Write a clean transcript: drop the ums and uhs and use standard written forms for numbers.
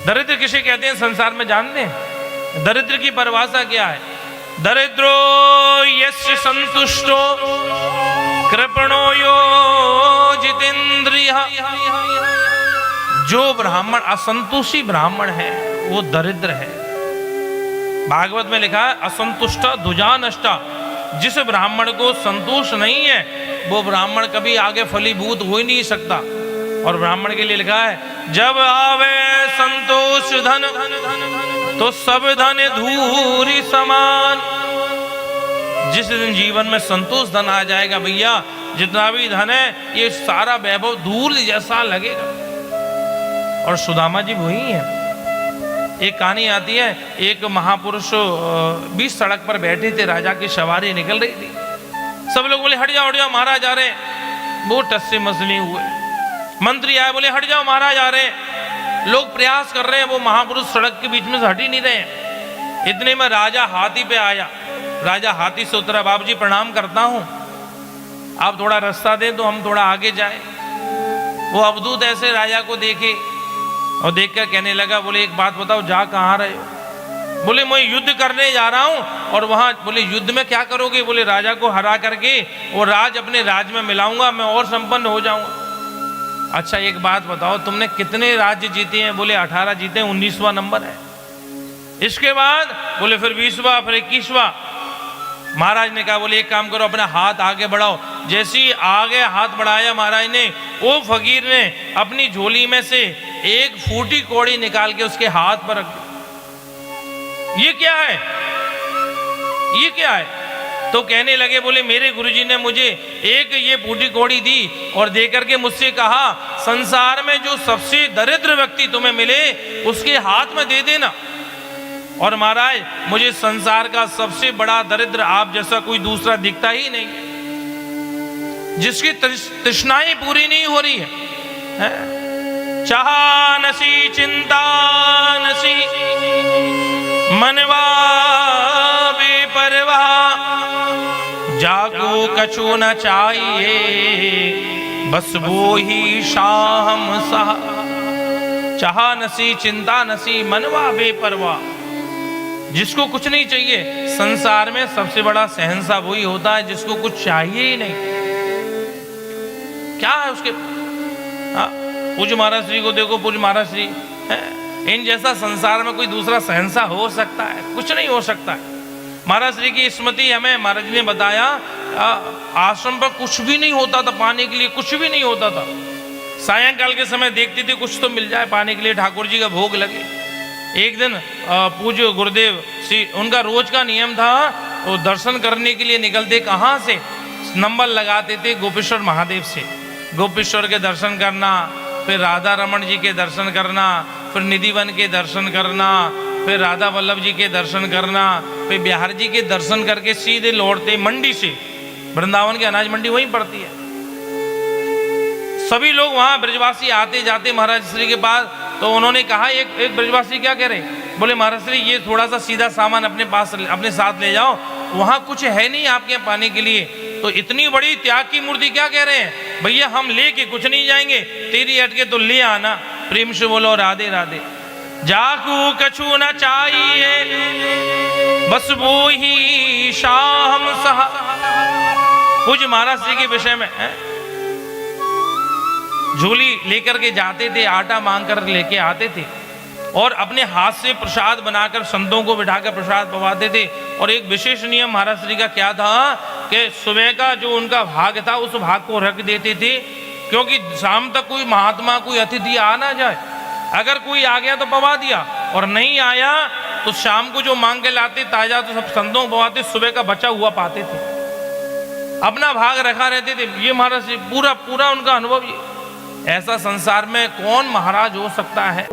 दरिद्र किसे कहते हैं संसार में जानते हैं? दरिद्र की परिभाषा क्या है? दरिद्रो यस्य संतुष्टो कृपणो यो जितेंद्रियः। जो ब्राह्मण असंतुष्टि ब्राह्मण है वो दरिद्र है। भागवत में लिखा है असंतुष्ट ध्वजा नष्टा। जिस ब्राह्मण को संतोष नहीं है वो ब्राह्मण कभी आगे फलीभूत हो ही नहीं सकता। और ब्राह्मण के लिए लिखा है जब आवे संतोष धन तो सब धन धूरी समान। जिस दिन जीवन में संतोष धन आ जाएगा भैया, जितना भी धन है ये सारा वैभव धूल जैसा लगेगा। और सुदामा जी वही है। एक कहानी आती है, एक महापुरुष बीच सड़क पर बैठे थे, राजा की सवारी निकल रही थी। सब लोग बोले हट जाओ महाराज आ रहे। वो टस्से मसले हुए। मंत्री आए बोले हट जाओ महाराज आ रहे। लोग प्रयास कर रहे हैं, वो महापुरुष सड़क के बीच में से हट ही नहीं रहे। इतने में राजा हाथी पे आया। राजा हाथी से उतरा, बाबूजी प्रणाम करता हूं, आप थोड़ा रास्ता दें तो हम थोड़ा आगे जाए। वो अवधूत ऐसे राजा को देखे और देखकर कहने लगा, बोले एक बात बताओ जा कहाँ रहे हो? बोले मैं युद्ध करने जा रहा हूं। और वहां बोले युद्ध में क्या करोगे? बोले राजा को हरा करके वो राज अपने राज में मिलाऊंगा, मैं और संपन्न हो जाऊंगा। अच्छा एक बात बताओ तुमने कितने राज्य जीते हैं? बोले 18 जीते, 19वां नंबर है। इसके बाद बोले फिर 20वां, फिर 21वां। महाराज ने कहा बोले एक काम करो अपना हाथ आगे बढ़ाओ। जैसे ही आगे हाथ बढ़ाया महाराज ने, वो फकीर ने अपनी झोली में से एक फूटी कौड़ी निकाल के उसके हाथ पर रख दी। ये क्या है? ये क्या है? तो कहने लगे बोले मेरे गुरुजी ने मुझे एक ये फूटी कौड़ी दी और देकर के मुझसे कहा संसार में जो सबसे दरिद्र व्यक्ति तुम्हें मिले उसके हाथ में दे देना। और महाराज मुझे संसार का सबसे बड़ा दरिद्र आप जैसा कोई दूसरा दिखता ही नहीं, जिसकी तृष्णाएं पूरी नहीं हो रही है? चाह नसी चिंता नसी मनवा बेपरवाह, जाको कछु न चाहिए बस वो ही शाम सा। चाह नसी चिंता नसी मनवा बेपरवाह। जिसको कुछ नहीं चाहिए, संसार में सबसे बड़ा शहंशाह वही होता है जिसको कुछ चाहिए ही नहीं। क्या है उसके? पूज्य महाराज श्री को देखो, पूज्य महाराज श्री इन जैसा संसार में कोई दूसरा शहंशाह हो सकता है? कुछ नहीं हो सकता है। महाराज श्री की स्मृति हमें महाराज ने बताया, आश्रम पर कुछ भी नहीं होता था, पाने के लिए कुछ भी नहीं होता था। सायंकाल के समय देखते थे कुछ तो मिल जाए पाने के लिए, ठाकुर जी का भोग लगे। एक दिन पूज्य गुरुदेव श्री, उनका रोज का नियम था वो दर्शन करने के लिए निकलते कहाँ से? नंबर लगाते थे गोपेश्वर महादेव से। गोपेश्वर के दर्शन करना, फिर राधा रमन जी के दर्शन करना, फिर निधिवन के दर्शन करना, फिर राधा वल्लभ जी के दर्शन करना, फिर बिहार जी के दर्शन करके सीधे लौटते मंडी से। वृंदावन की अनाज मंडी वहीं पड़ती है। सभी लोग वहाँ ब्रजवासी आते जाते महाराज श्री के पास। तो उन्होंने कहा एक ब्रजवासी क्या कह रहे? बोले महाराज श्री ये थोड़ा सा सीधा सामान अपने पास अपने साथ ले जाओ, वहाँ कुछ है नहीं आपके यहाँ पाने के लिए। तो इतनी बड़ी त्याग की मूर्ति क्या कह रहे हैं? भैया हम लेके कुछ नहीं जाएंगे, तेरी अटके तो ले आना। प्रेम से बोलो राधे राधे। जाकू कछु न चाहिए बस वो ही शाम सहा। पूज्य महाराज श्री के विषय में झोली लेकर के जाते थे, आटा मांग कर लेके आते थे और अपने हाथ से प्रसाद बनाकर संतों को बिठाकर प्रसाद पवाते थे। और एक विशेष नियम महाराज श्री का क्या था कि सुबह का जो उनका भाग था उस भाग को रख देते थे, क्योंकि शाम तक कोई महात्मा कोई अतिथि आ ना जाए। अगर कोई आ गया तो पवा दिया और नहीं आया तो शाम को जो मांग के लाते ताजा तो सब संतों को पवाते, सुबह का बचा हुआ पाते थे, अपना भाग रखा रहते थे। ये महाराज पूरा पूरा उनका अनुभव। ऐसा संसार में कौन महाराज हो सकता है?